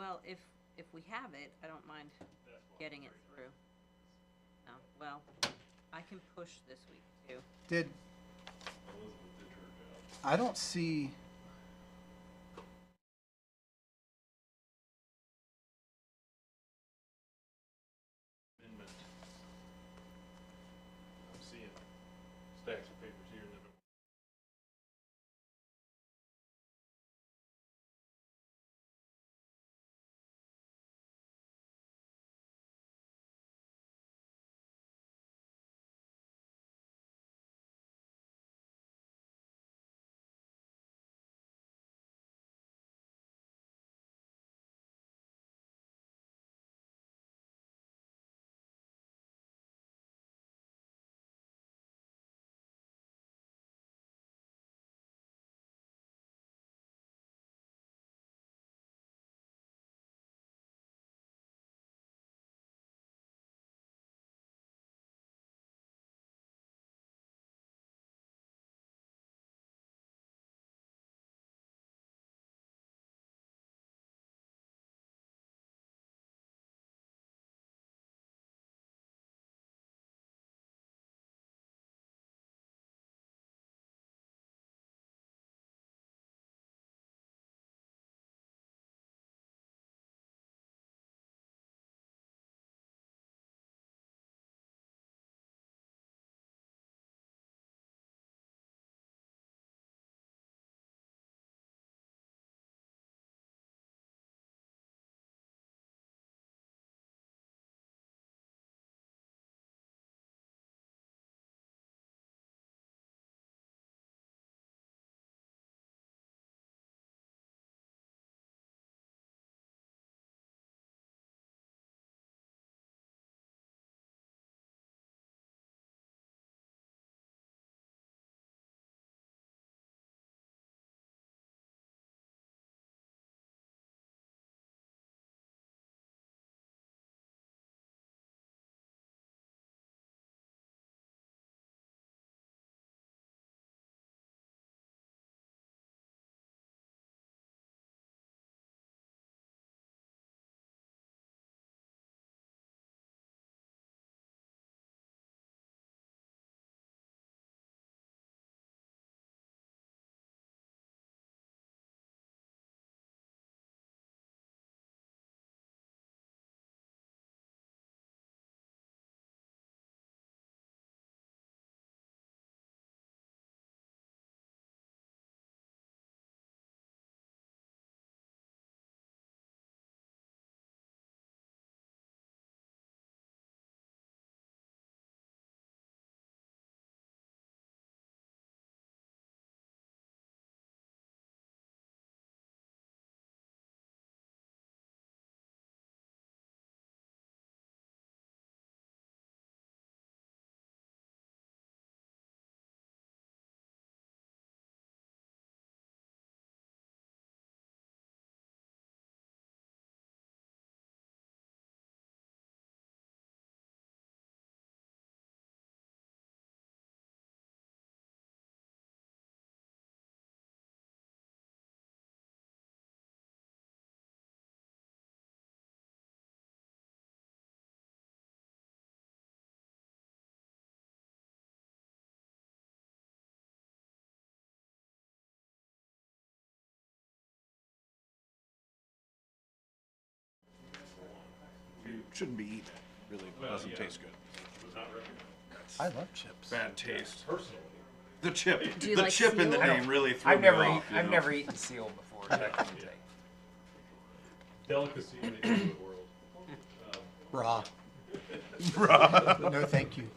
Well, if we have it, I don't mind getting it through. No, well, I can push this week too. Did Elizabeth did her job. I don't see Amendment. I'm seeing stacks of papers here that don't. Shouldn't be eaten. Really doesn't Yeah. taste good. Was not recommended. I love chips. Bad taste. Personally. The chip. Do you The like chip in the seal? name really threw I've me never, off. I've never eaten seal before. So I couldn't Yeah. say. Delicacy in the Inuit world. Raw. Bruh. No, thank you.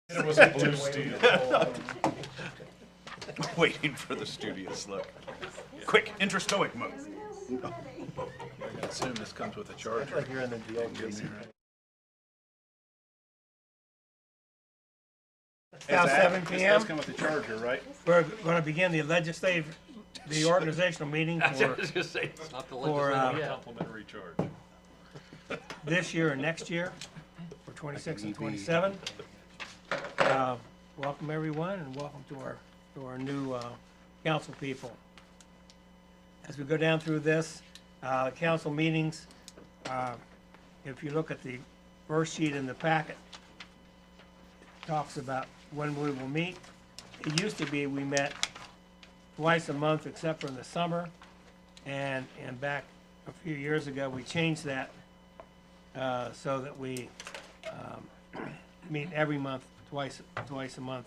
It was a blue steel. Waiting for the studious look. Quick, intrastoic mode. I assume this comes with a charger. Like you're in the deal. It's now 7 This PM. does come with a charger, right? We're going to begin the organizational meeting for Complimentary charge. this year and next year, for 26 and 27. Welcome everyone, and welcome to our new council people. As we go down through this, council meetings, if you look at the first sheet in the packet, it talks about when we will meet. It used to be we met twice a month except for in the summer, and back a few years ago, we changed that so that we meet every month, twice a month.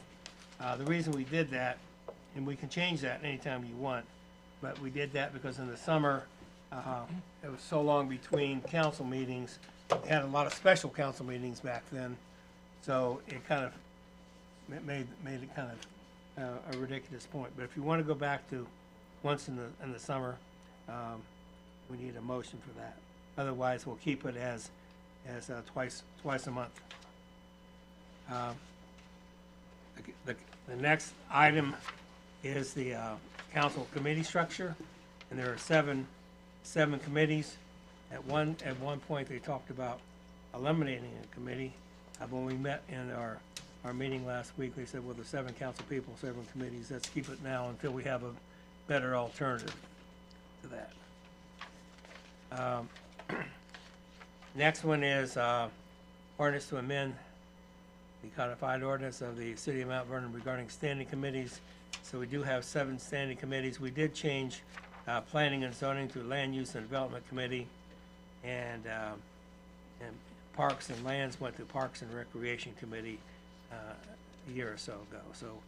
The reason we did that, and we can change that anytime you want, but we did that because in the summer, it was so long between council meetings. We had a lot of special council meetings back then, so it kind of made it kind of a ridiculous point. But if you want to go back to once in the summer, we need a motion for that. Otherwise, we'll keep it as twice a month. The next item is the council committee structure, and there are seven committees. At one point, they talked about eliminating a committee. When we met in our meeting last week, they said, well, there's 7 council people, 7 committees. Let's keep it now until we have a better alternative to that. Next one is ordinance to amend the codified ordinance of the city of Mount Vernon regarding standing committees. So we do have 7 standing committees. We did change planning and zoning to land use and development committee, and parks and lands went to parks and recreation committee a year or so ago. So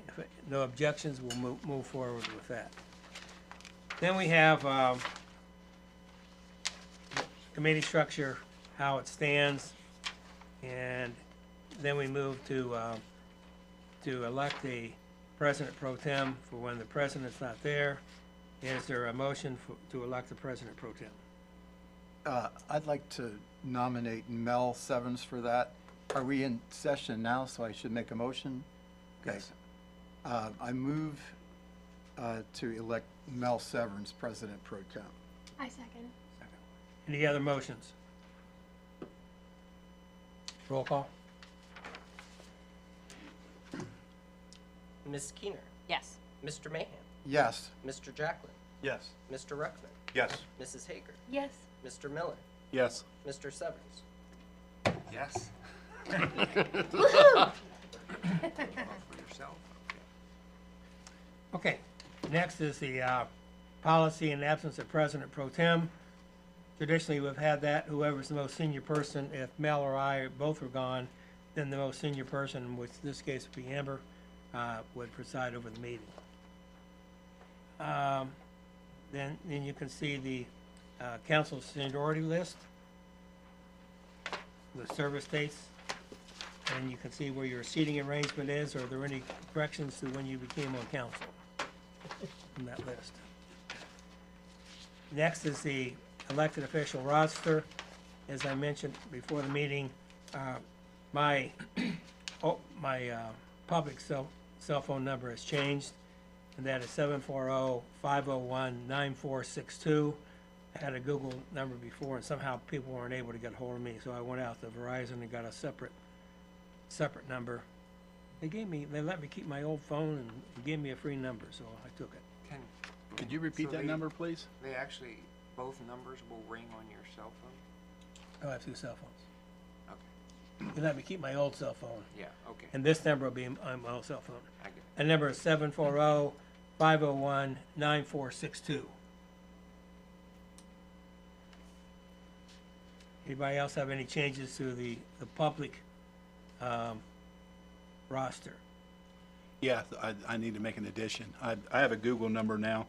if no objections, we'll move forward with that. Then we have committee structure, how it stands, and then we move to elect the president pro tem for when the president's not there. Is there a motion to elect the president pro tem? I'd like to nominate Mel Sevens for that. Are we in session now, so I should make a motion? Okay. Yes. I move to elect Mel Severns president pro tem. I second. Any other motions? Roll call. Ms. Keener, Yes. Mr. Mahan, Yes. Mr. Jacklin, Yes. Mr. Ruckman, Yes. Mrs. Hager, Yes. Mr. Miller, Yes. Mr. Severns. Yes. Woohoo! For yourself. Okay, next is the policy in absence of president pro tem. Traditionally, we've had that, whoever's the most senior person, if Mel or I both are gone, then the most senior person, which in this case would be Amber, would preside over the meeting. Then you can see the council seniority list, the service dates, and you can see where your seating arrangement is. Are there any corrections to when you became on council from that list? Next is the elected official roster. As I mentioned before the meeting, my public cell phone number has changed, and that is 740-501-9462. I had a Google number before, and somehow people weren't able to get hold of me, so I went out to Verizon and got a separate number. They let me keep my old phone and gave me a free number, so I took it. Could you repeat that number, please? They actually, both numbers will ring on your cell phone? I have 2 cell phones. Okay. They let me keep my old cell phone, Yeah, okay. and this number will be on my old cell phone. I get it. And number is 740-501-9462. Anybody else have any changes to the public roster? Yeah, I need to make an addition. I have a Google number now.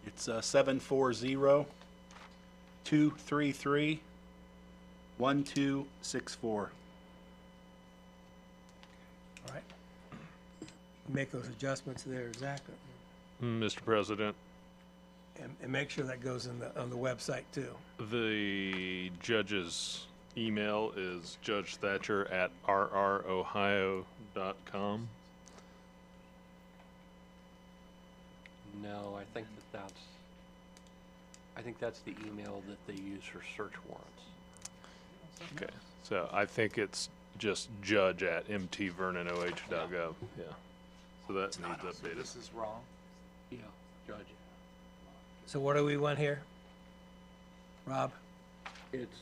It's 740-233-1264. make those adjustments there, Zach, Mr. President, and make sure that goes on the website too. the judge's email is judgethatcher@rrohio.com. No, I think that's the email that they use for search warrants. Okay, so I think it's just judge@mtvernonoh.gov, yeah. So that needs updated. This is wrong. Yeah, Judge. So what do we want here? Rob? It's,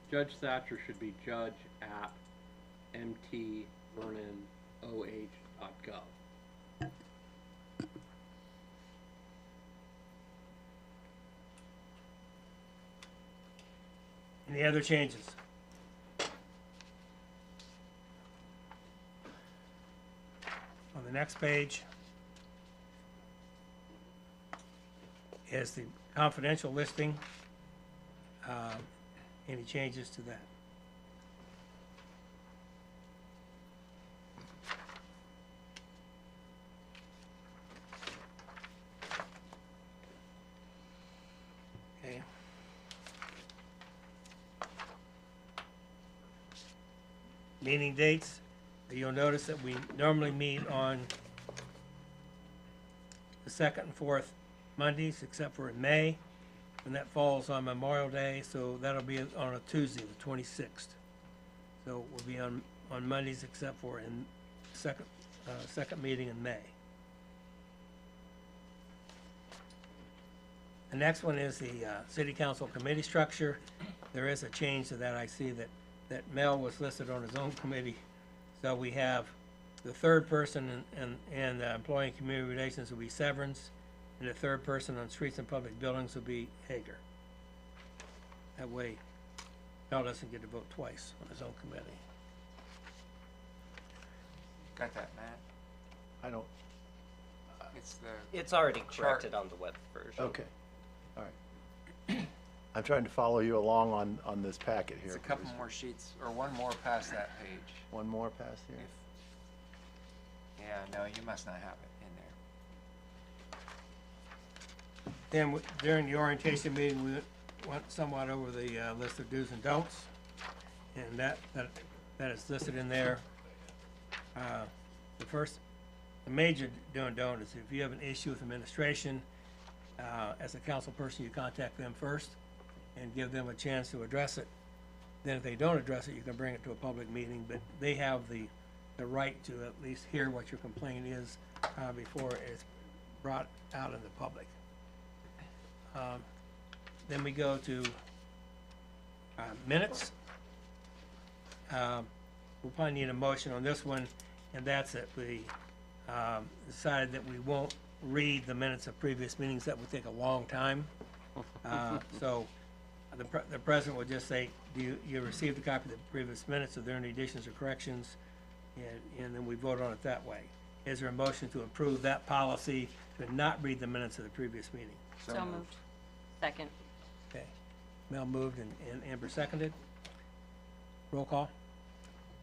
Judge Thatcher should be judge@mtvernonoh.gov. Any other changes? On the next page is the confidential listing. Any changes to that? Okay. Meeting dates, you'll notice that we normally meet on the second and fourth Mondays, except for in May, and that falls on Memorial Day, so that'll be on a Tuesday, the 26th. So we'll be on Mondays except for in second meeting in May. The next one is the city council committee structure. There is a change to that. I see that Mel was listed on his own committee. So we have the third person and employee and community relations will be Severance, and the third person on streets and public buildings will be Hager. That way, Mel doesn't get to vote twice on his own committee. Got that, Matt? I don't, It's the, It's already Chart. corrected on the web version. okay, all right. I'm trying to follow you along on this packet here. it's a couple more sheets, or one more past that page. One more past here? If, yeah, no, you must not have it in there. Then during the orientation meeting, we went somewhat over the list of do's and don'ts, and that is listed in there. The major do and don't is if you have an issue with administration, as a council person, you contact them first and give them a chance to address it. Then if they don't address it, you can bring it to a public meeting, but they have the right to at least hear what your complaint is before it's brought out in the public. Then we go to minutes. We'll probably need a motion on this one, and that's that we decided that we won't read the minutes of previous meetings. That would take a long time. So the president would just say, you received a copy of the previous minutes? Are there any additions or corrections? And then we vote on it that way. Is there a motion to approve that policy to not read the minutes of the previous meeting? So moved. Second. Okay. Mel moved and Amber seconded. Roll call?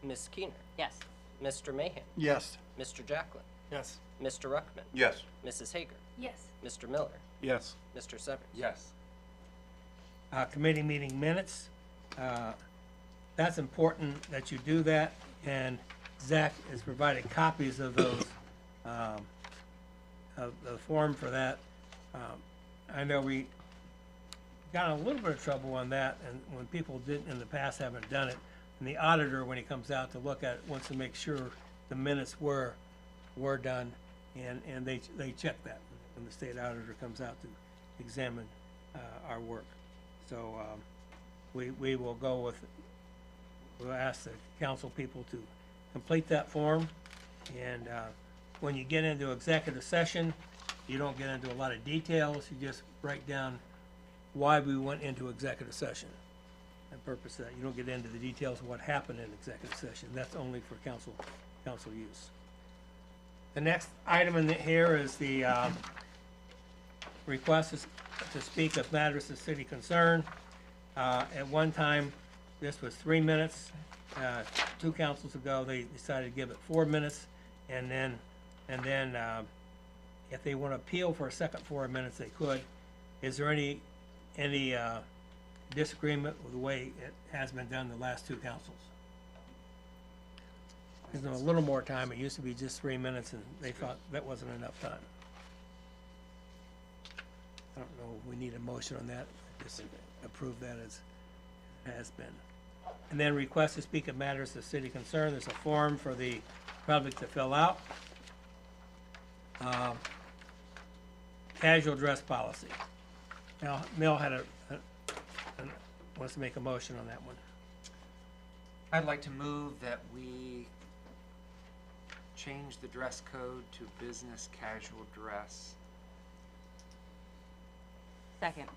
Ms. Keener, Yes. Mr. Mahan, Yes. Mr. Jacklin, Yes. Mr. Ruckman, Yes. Mrs. Hager, Yes. Mr. Miller, Yes. Mr. Severance. Yes. Committee meeting minutes. That's important that you do that, and Zach has provided copies of those, of the form for that. I know we got in a little bit of trouble on that, and when people did in the past haven't done it, and the auditor, when he comes out to look at it, wants to make sure the minutes were done, and they check that when the state auditor comes out to examine our work. So we will go with, we'll ask the council people to complete that form, and when you get into executive session, you don't get into a lot of details, you just write down why we went into executive session. The purpose of that, you don't get into the details of what happened in executive session. That's only for council use. The next item in here is the request to speak of matters of city concern. At one time, this was 3 minutes. 2 councils ago, they decided to give it 4 minutes, and then And then, if they want to appeal for a second 4 minutes, they could. Is there any disagreement with the way it has been done the last two councils? Gives them a little more time. It used to be just 3 minutes, and they thought that wasn't enough time. I don't know if we need a motion on that. Just approve that as it has been. And then request to speak of matters of city concern. There's a form for the public to fill out. Casual dress policy. Now, Mel had wants to make a motion on that one. I'd like to move that we change the dress code to business casual dress. Second.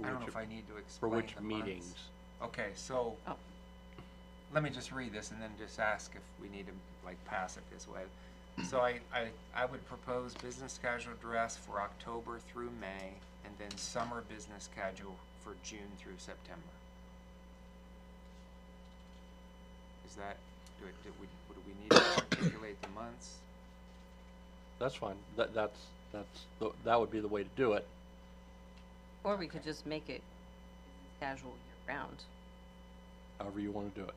I don't know if I need to For explain which the months. meetings? Okay, so, Oh. let me just read this and then just ask if we need to, like, pass it this way. So I would propose business casual dress for October through May, and then summer business casual for June through September. Is that, do we need to articulate the months? That's fine. That would be the way to do it. Or we could just make it casual year-round. However you want to do it.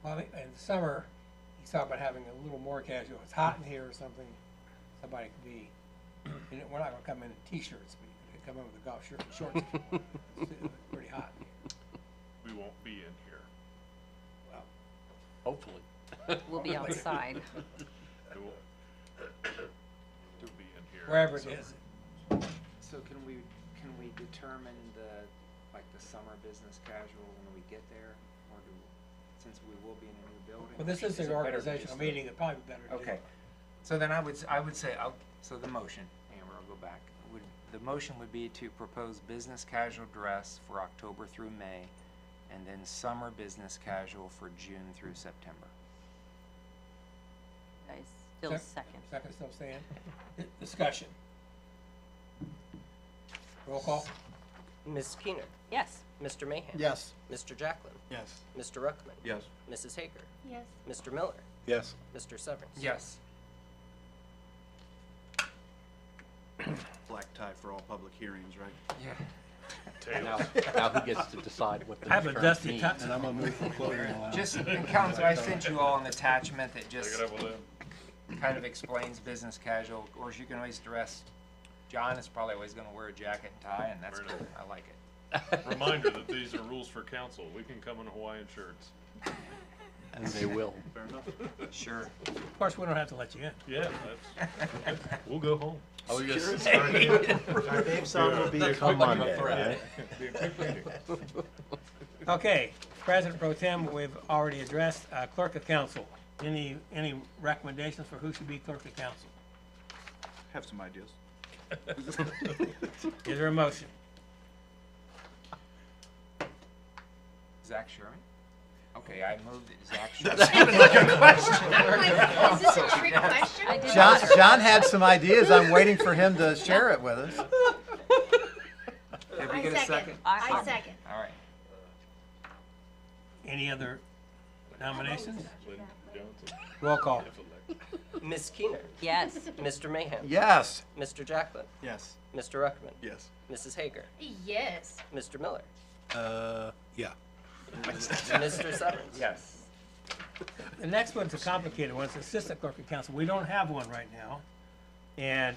Well, I think in the summer, he's talking about having a little more casual. It's hot in here or something. Somebody could be, you know, we're not gonna come in t-shirts, but you could come in with a golf shirt and shorts if you want. It's pretty hot in here. We won't be in here. Well, Hopefully. We'll be outside. We won't. We'll be in here. wherever it So- is. So can we determine the summer business casual when we get there? Or since we will be in a new building? Well, this is it an better to organizational just- meeting. It'd probably be better to do. Okay, so then I would say, so the motion, Amber, I'll go back. The motion would be to propose business casual dress for October through May, and then summer business casual for June through September. I still Sec- second. Second still staying. Discussion. Roll call. Ms. Keener, Yes. Mr. Mahan. Yes. Mr. Jacklin, Yes. Mr. Ruckman, Yes. Mrs. Hager, Yes. Mr. Miller, Yes. Mr. Severance. Yes. Black tie for all public hearings, right? Yeah. Now, Tails. now who gets to decide what the I have a terms dusty mean? touch. And I'm gonna move for clothing allowance. Just, and council, I sent you all an attachment that Take just it up with them. kind of explains business casual. Of course, you can always dress, John is probably always gonna wear a jacket and tie, and that's Fair cool, enough. I like it. Reminder that these are rules for council. We can come in Hawaiian shirts. And they will. Fair enough. Sure. Of course, we don't have to let you in. Yeah, that's, we'll go home. I was just saying. Our name song will be There's Come much of a Monday, threat. right? Be a quick meeting. Okay, President Pro Tem, we've already addressed. Clerk of Council, any recommendations for who should be Clerk of Council? Have some ideas. Is there a motion? Zach Sherman? Okay, I moved it, Zach Sherman. Is this a trick question? I did John, not- John had some ideas. I'm waiting for him to share it with us. Did we I get a second? I second. All right. Any other nominations? Lynn Johnson. Roll call. if elected. Ms. Keener, Yes. Mr. Mahan, Yes. Mr. Jacklin, Yes. Mr. Ruckman, Yes. Mrs. Hager, Yes. Mr. Miller, Yeah. Mr. Severance. Yes. The next one's a complicated one. It's Assistant Clerk of Council. We don't have one right now. And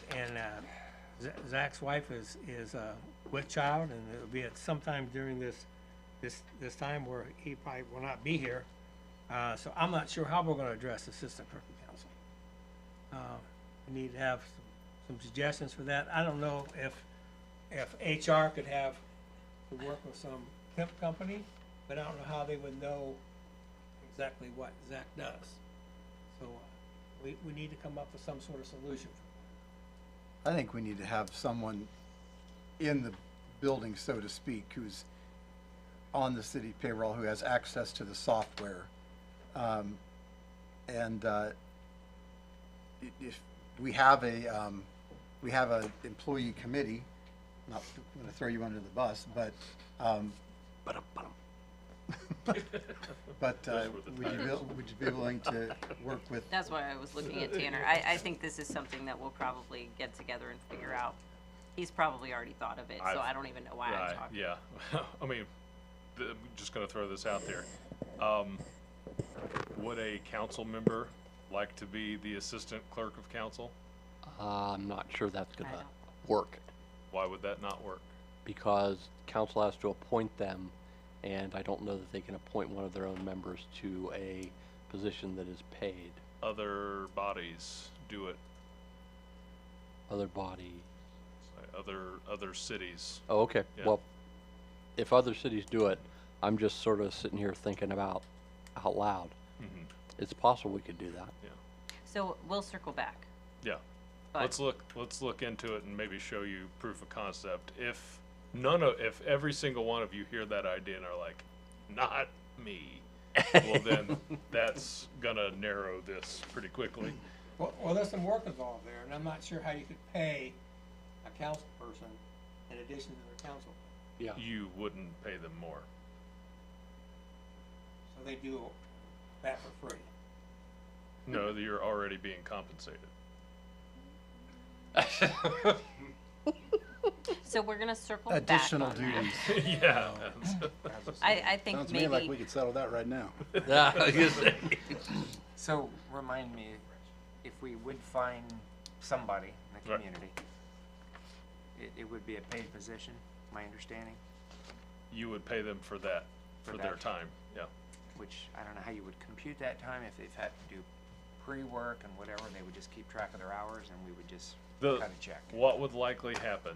Zach's wife is with child, and it'll be at some time during this time where he probably will not be here. So I'm not sure how we're gonna address Assistant Clerk of Council. We need to have some suggestions for that. I don't know if HR could have to work with some temp company, but I don't know how they would know exactly what Zach does. So we need to come up with some sort of solution. I think we need to have someone in the building, so to speak, who's on the city payroll, who has access to the software. If we have a employee committee, not gonna throw you under the bus, but, But, Those were the would you be willing to work with, That's why I was looking at Tanner. I think this is something that we'll probably get together and figure out. He's probably already thought of it, so I don't even know why I'm talking. Yeah, I mean, I'm just gonna throw this out there. Would a council member like to be the assistant clerk of council? I'm not sure that's I gonna don't. work, Why would that not work? because council has to appoint them, and I don't know that they can appoint one of their own members to a position that is paid. Other bodies do it, Other body, other cities. oh, okay, Yeah. well, if other cities do it, I'm just sort of sitting here thinking about out loud. Mhm. It's possible we could do that. So we'll circle back. Yeah. But Let's look into it and maybe show you proof of concept. If every single one of you hear that idea and are like, not me, well then that's gonna narrow this pretty quickly. Well, there's some work involved there, and I'm not sure how you could pay a council person in addition to their council. Yeah. You wouldn't pay them more. So they do that for free. No, you're already being compensated. So we're gonna circle back additional on that. duties? Yeah. I think Sounds to me like we maybe, could settle that right now. Yeah, I was gonna say. So remind me, if we would find somebody in the Right. community, it would be a paid position, my understanding, You would pay them for that, For for their that. time, yeah. which I don't know how you would compute that time. If they've had to do pre-work and whatever, they would just keep track of their hours and we would just cut a check. What would likely happen,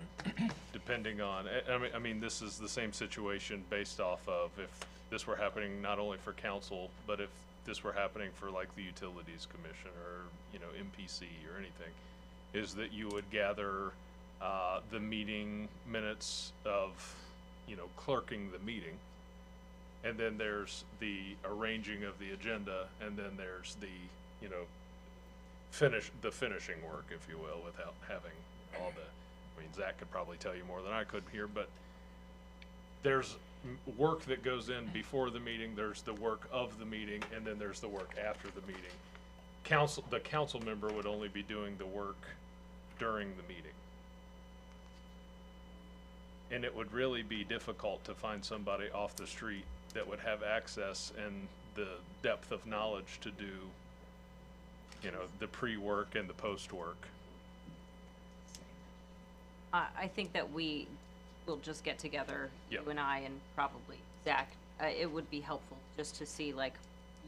depending on, I mean, this is the same situation based off of if this were happening not only for council, but if this were happening for like the Utilities Commission or, you know, MPC or anything, is that you would gather, the meeting minutes of, you know, clerking the meeting. And then there's the arranging of the agenda, and then there's the, you know, finishing work, if you will, without having all the, I mean, Zach could probably tell you more than I could here, but there's work that goes in before the meeting, there's the work of the meeting, and then there's the work after the meeting. The council member would only be doing the work during the meeting. And it would really be difficult to find somebody off the street that would have access and the depth of knowledge to do, you know, the pre-work and the post-work. I think that we will just get together, you Yep. and I, and probably Zach. It would be helpful just to see like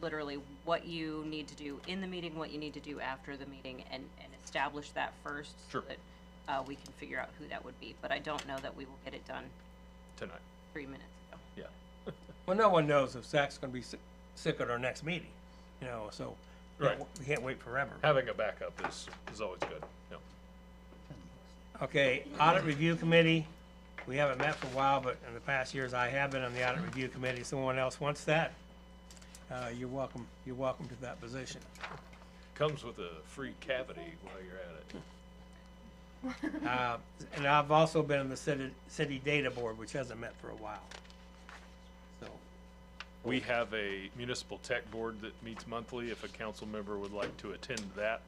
literally what you need to do in the meeting, what you need to do after the meeting, and establish that first. Sure. So that we can figure out who that would be, but I don't know that we will get it done Tonight, 3 minutes ago. yeah. Well, no one knows if Zach's gonna be sick at our next meeting, you know, so Right. we can't wait forever. Having a backup is always good, yeah. Okay, Audit Review Committee, we haven't met for a while, but in the past years, I have been on the Audit Review Committee. If someone else wants that, you're welcome to that position. Comes with a free cavity while you're at it. And I've also been on the City Data Board, which hasn't met for a while. So, We have a municipal tech board that meets monthly. If a council member would like to attend that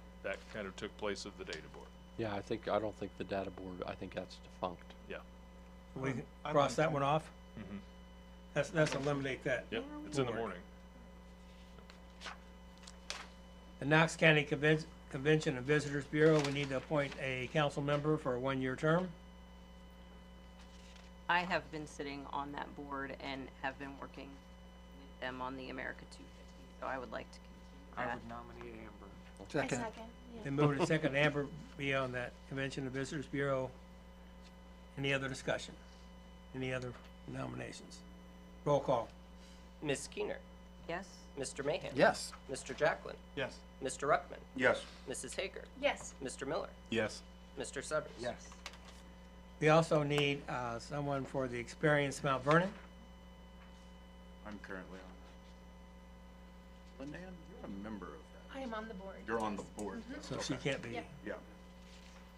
kind of took place of the data board. Yeah, I don't think the data board, I think that's defunct. Yeah, we can cross that one off? Mhm. Let's eliminate that. yeah, it's in the Board. morning. The Knox County Convention and Visitors Bureau, we need to appoint a council member for a one-year term. I have been sitting on that board and have been working with them on the America 250, so I would like to I continue would nominate Amber. Second. Then move to second, Amber be on that Convention and Visitors Bureau. Any other discussion? Any other nominations? Roll call. Ms. Keener, that. Yes? Mr. Mahan. Yes. Mr. Jacklin, Yes. Mr. Ruckman, Yes. Mrs. Hager, Yes. Mr. Miller, Yes. Mr. Severs. Yes. We also need someone for the Experience Mount Vernon. I'm currently on that. Lindan, you're a member of that. I am on the board. You're on the board. So she can't be. Yeah. Yeah.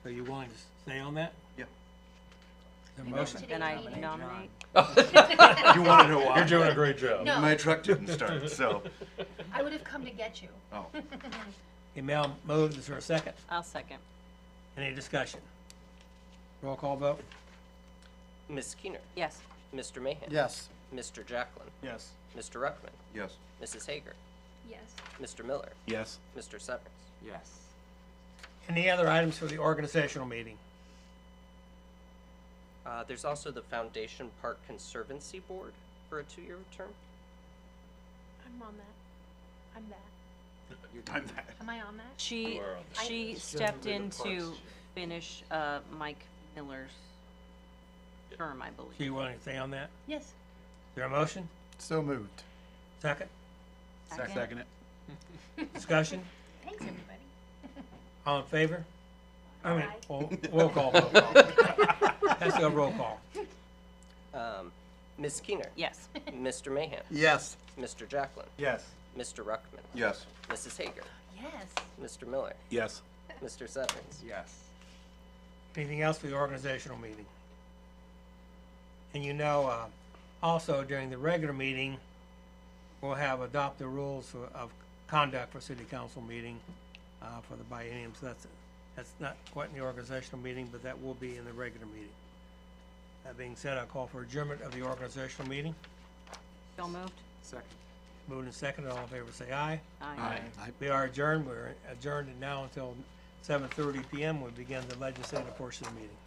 So you willing to stay on that? Yeah. Is there a You motion? know, Then I Today, nominate You wanna know why? You're doing a great job. No. My truck didn't start, so. I would have come to get you. Oh. Okay, Mel moved, is there a second? I'll second. Any discussion? Roll call vote? Ms. Keener, Yes. Mr. Mahan. Yes. Mr. Jacklin, Yes. Mr. Ruckman, Yes. Mrs. Hager, Yes. Mr. Miller, Yes. Mr. Severance. Yes. Any other items for the organizational meeting? There's also the Foundation Park Conservancy Board for a 2-year term. I'm on that. I'm that. I'm that. Am I on that? She, You are on the- she stepped in to finish, Mike Miller's term, I believe. Do you want to stay on that? Yes. Is there a motion? So moved. Second? Second it. Discussion? Thanks, everybody. All in favor? I mean, Aye. roll call vote. That's a roll call. Ms. Keener, Yes. Mr. Mahan, Yes. Mr. Jacklin, Yes. Mr. Ruckman, Yes. Mrs. Hager, Yes. Mr. Miller, Yes. Mr. Severance. Yes. Anything else for the organizational meeting? And you know, also during the regular meeting, we'll have adopt the rules of conduct for city council meeting, for the biennium, so that's not quite in the organizational meeting, but that will be in the regular meeting. That being said, I'll call for adjournment of the organizational meeting. So moved? Second. Moved and seconded, all in favor say aye. Aye. We are adjourned, we're adjourned now until 7:30 PM, we begin the legislative portion of the meeting.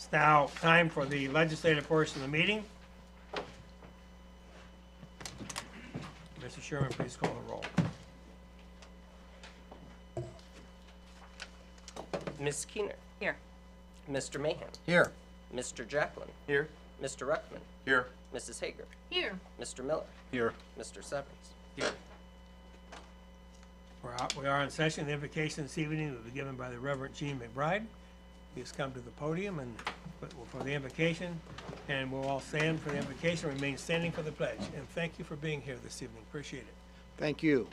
It's now time for the legislative portion of the meeting. Mr. Sherman, please call the roll. Ms. Keener, Here. Mr. Mahan, Here. Mr. Jacklin, Here. Mr. Ruckman, Here. Mrs. Hager, Here. Mr. Miller, Here. Mr. Severance. We are in session. The invocation this evening will be given by the Reverend Gene McBride. Please come to the podium and for the invocation, and we'll all stand for the invocation, remain standing for the pledge. And thank you for being here this evening. Appreciate it. Thank you.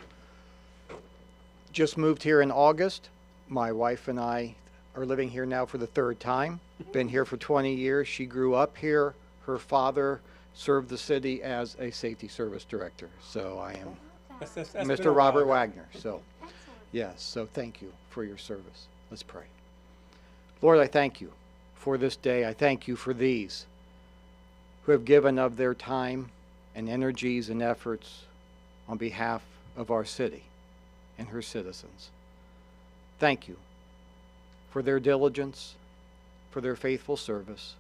Just moved here in August. My wife and I are living here now for the third time. Been here for 20 years. She grew up here. Her father served the city as a safety service director. So I am That's been a Mr. while Robert ago. Wagner. So, yes, so thank you for your service. Let's pray. Lord, I thank you for this day. I thank you for these who have given of their time and energies and efforts on behalf of our city and her citizens. Thank you for their diligence, for their faithful service.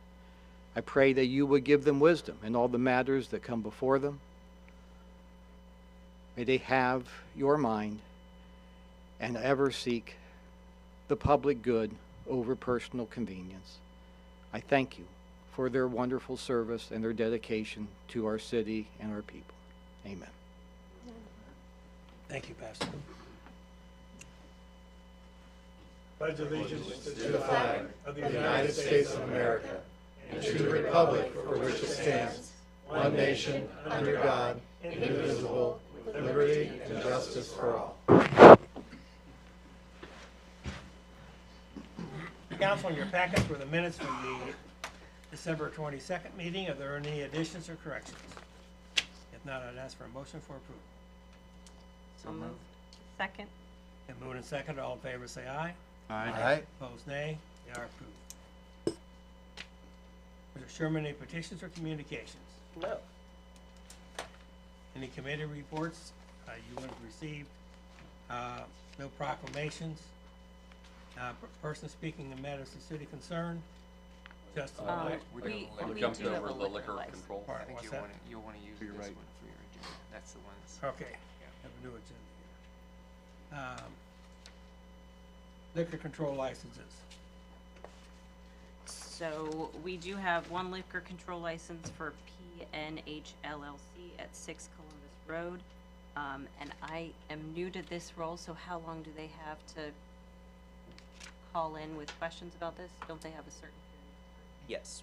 I pray that you would give them wisdom in all the matters that come before them. May they have your mind and ever seek the public good over personal convenience. I thank you for their wonderful service and their dedication to our city and our people. Amen. Thank you, Pastor. Pledge allegiance to the flag of the United States of America, and to the republic for which it stands, one nation, under God, indivisible, with liberty and justice for all. Council, in your packets were the minutes from the December 22nd meeting. Are there any additions or corrections? If not, I'd ask for a motion for approval. So moved. Second. And moved and seconded, all in favor say aye. Aye. Opposed, nay. They are approved. Mr. Sherman, any petitions or communications? No. Any committee reports you would have received? No proclamations? Person speaking in matters of city concern? Justin, We We, don't we jumped do have over a the liquor liquor license. control. All I right, think what's you'll that? you'll wanna use You're this right. one for your agenda. That's the one that's. Okay, have a new agenda here. Liquor control licenses. So we do have one liquor control license for PNH LLC at 6 Columbus Road. And I am new to this role, so how long do they have to call in with questions about this? Don't they have a certain period? Yes.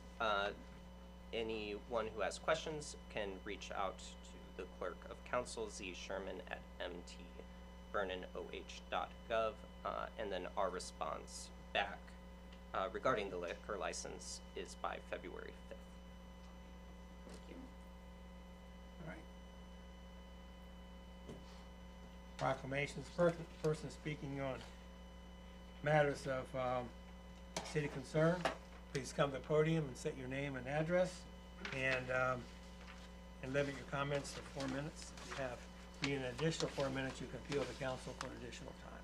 Anyone who has questions can reach out to the Clerk of Council, Z. Sherman, at mtvernonoh.gov, and then our response back regarding the liquor license is by February 5th. All right. Proclamations, person speaking on matters of city concern, please come to the podium and state your name and address, and limit your comments to 4 minutes. If you have an additional 4 minutes, you can appeal to council for an additional time.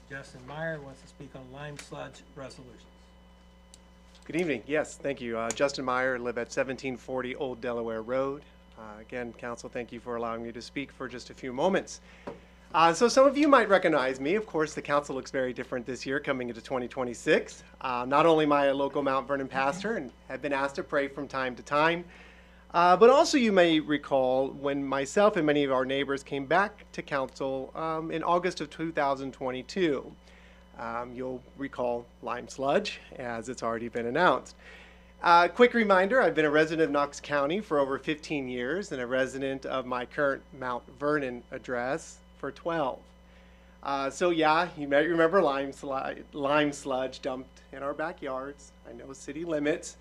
Justin Meyer wants to speak on lime sludge resolutions. Good evening. Yes, thank you. Justin Meyer, live at 1740 Old Delaware Road. Again, council, thank you for allowing me to speak for just a few moments. So some of you might recognize me. Of course, the council looks very different this year coming into 2026. Not only am I a local Mount Vernon pastor and have been asked to pray from time to time, but also you may recall when myself and many of our neighbors came back to council in August of 2022. You'll recall lime sludge, as it's already been announced. Quick reminder, I've been a resident of Knox County for over 15 years and a resident of my current Mount Vernon address for 12. So yeah, you may remember lime sludge dumped in our backyards. I know city limits,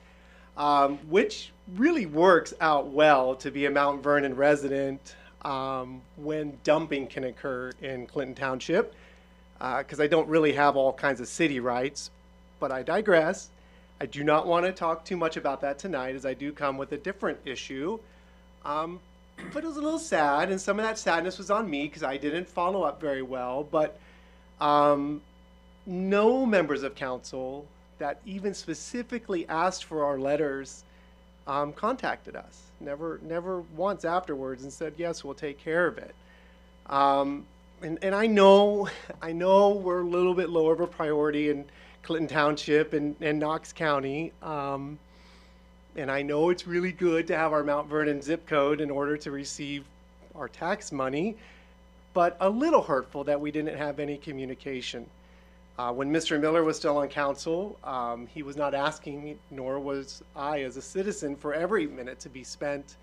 which really works out well to be a Mount Vernon resident when dumping can occur in Clinton Township, because I don't really have all kinds of city rights, but I digress. I do not want to talk too much about that tonight, as I do come with a different issue. But it was a little sad, and some of that sadness was on me because I didn't follow up very well. But no members of council that even specifically asked for our letters contacted us. Never once afterwards and said, yes, we'll take care of it. And I know we're a little bit lower of a priority in Clinton Township and Knox County. And I know it's really good to have our Mount Vernon zip code in order to receive our tax money, but a little hurtful that we didn't have any communication. When Mr. Miller was still on council, he was not asking, nor was I as a citizen, for every minute to be spent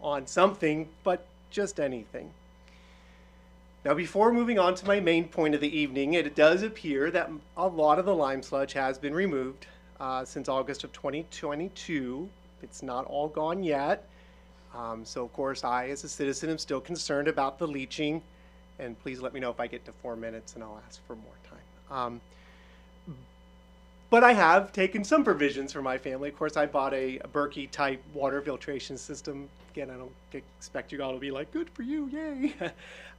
on something, but just anything. Now, before moving on to my main point of the evening, it does appear that a lot of the lime sludge has been removed since August of 2022. It's not all gone yet. So, of course, I, as a citizen, am still concerned about the leaching. And please let me know if I get to 4 minutes and I'll ask for more time. But I have taken some provisions for my family. Of course, I bought a Berkey type water filtration system. Again, I don't expect you all to be like, good for you, yay.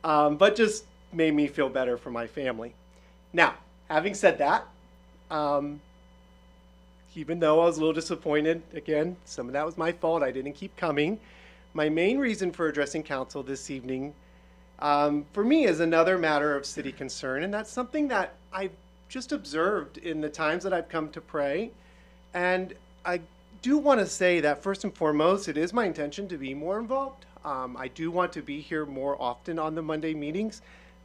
But just made me feel better for my family. Now, having said that, even though I was a little disappointed, again, some of that was my fault. I didn't keep coming. My main reason for addressing council this evening, for me, is another matter of city concern, and that's something that I've just observed in the times that I've come to pray. And I do want to say that first and foremost, it is my intention to be more involved. I do want to be here more often on the Monday meetings.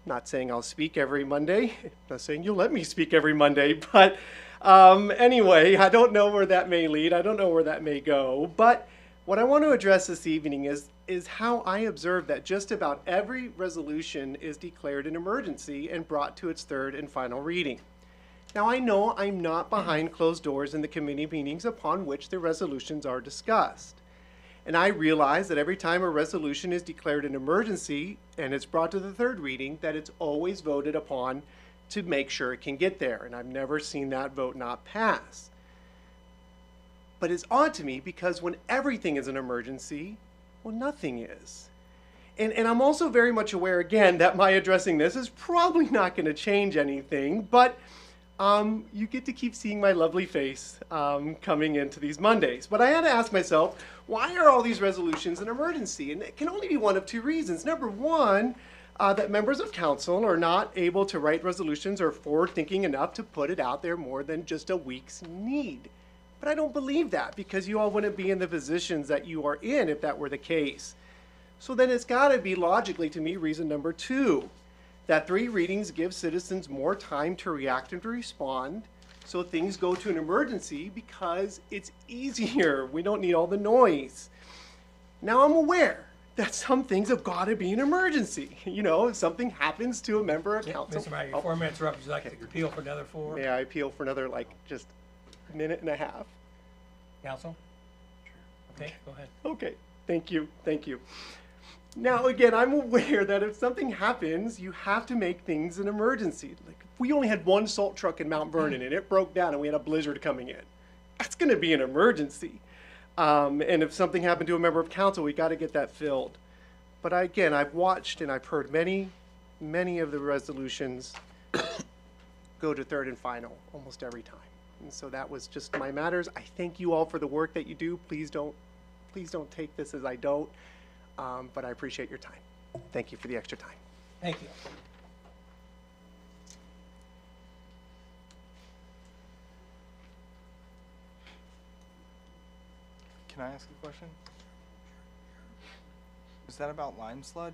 I'm not saying I'll speak every Monday. I'm not saying you'll let me speak every Monday, but anyway, I don't know where that may lead. I don't know where that may go. But what I want to address this evening is how I observe that just about every resolution is declared an emergency and brought to its third and final reading. Now, I know I'm not behind closed doors in the committee meetings upon which the resolutions are discussed. And I realize that every time a resolution is declared an emergency and it's brought to the third reading, that it's always voted upon to make sure it can get there. And I've never seen that vote not pass. But it's odd to me because when everything is an emergency, well, nothing is. And I'm also very much aware, again, that my addressing this is probably not going to change anything, but you get to keep seeing my lovely face coming into these Mondays. But I had to ask myself, why are all these resolutions an emergency? And it can only be one of two reasons. Number one, that members of council are not able to write resolutions or forward-thinking enough to put it out there more than just a week's need. But I don't believe that, because you all wouldn't be in the positions that you are in if that were the case. So then it's got to be, logically to me, reason number two, that 3 readings give citizens more time to react and to respond, so things go to an emergency because it's easier. We don't need all the noise. Now, I'm aware that some things have got to be an emergency. You know, if something happens to a member of council. Mr. Meyer, 4 minutes are up. Would you like to appeal for another 4? May I appeal for another, just minute and a half? Council? Okay, go ahead. Okay, thank you. Now, again, I'm aware that if something happens, you have to make things an emergency. Like, if we only had 1 salt truck in Mount Vernon and it broke down and we had a blizzard coming in, that's going to be an emergency. And if something happened to a member of council, we got to get that filled. But again, I've watched and I've heard many of the resolutions go to third and final almost every time. And so that was just my matters. I thank you all for the work that you do. Please don't take this as I don't. But I appreciate your time. Thank you for the extra time. Thank you. Can I ask a question? Is that about lime sludge?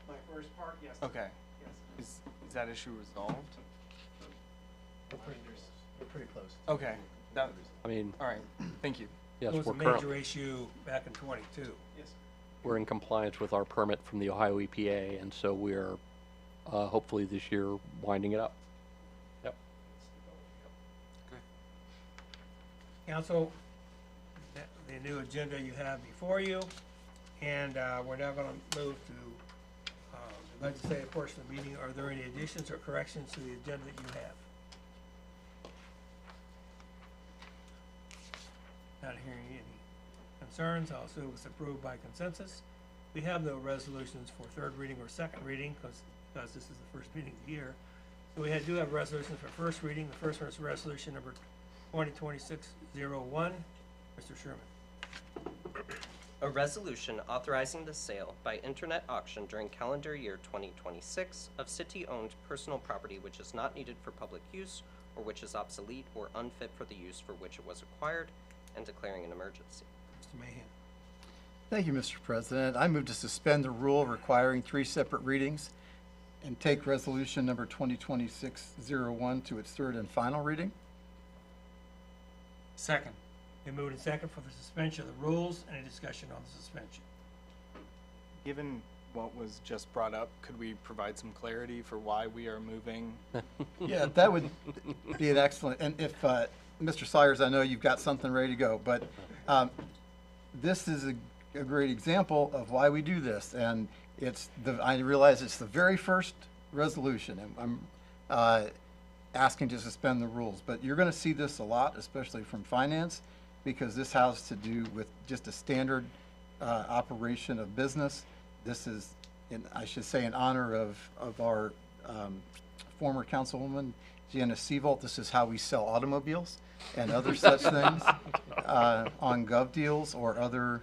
My first part, yes. Okay. Yes. Is that issue resolved? We're pretty close. Okay. That, I mean, all right. Thank you. yes, It was we're a major currently, issue back in '22. Yes. we're in compliance with our permit from the Ohio EPA, and so we're, hopefully this year winding it up. Yep. Council, the new agenda you have before you, and we're now going to move to the legislative portion of the meeting. Are there any additions or corrections to the agenda that you have? Not hearing any concerns, I'll assume it's approved by consensus. We have no resolutions for third reading or second reading because this is the first meeting of the year. do have resolutions for first reading. The first one is resolution number 2026-01. Mr. Sherman. A resolution authorizing the sale by internet auction during calendar year 2026 of city-owned personal property which is not needed for public use or which is obsolete or unfit for the use for which it was acquired, and declaring an emergency. Mr. Mahan. Thank you, Mr. President. I move to suspend the rule requiring 3 separate readings and take resolution number 2026-01 to its third and final reading. Second. Been moved and second for the suspension of the rules. Any discussion on the suspension? Given what was just brought up, could we provide some clarity for why we are moving? Yeah, that would be an excellent, and if, Mr. Sayers, I know you've got something ready to go, but this is a great example of why we do this, and I realize it's the very first resolution, and I'm asking to suspend the rules, but you're gonna see this a lot, especially from finance, because this has to do with just a standard operation of business. This is, I should say, in honor of our former councilwoman, Janice Seabolt. This is how we sell automobiles and other such things on Gov Deals or other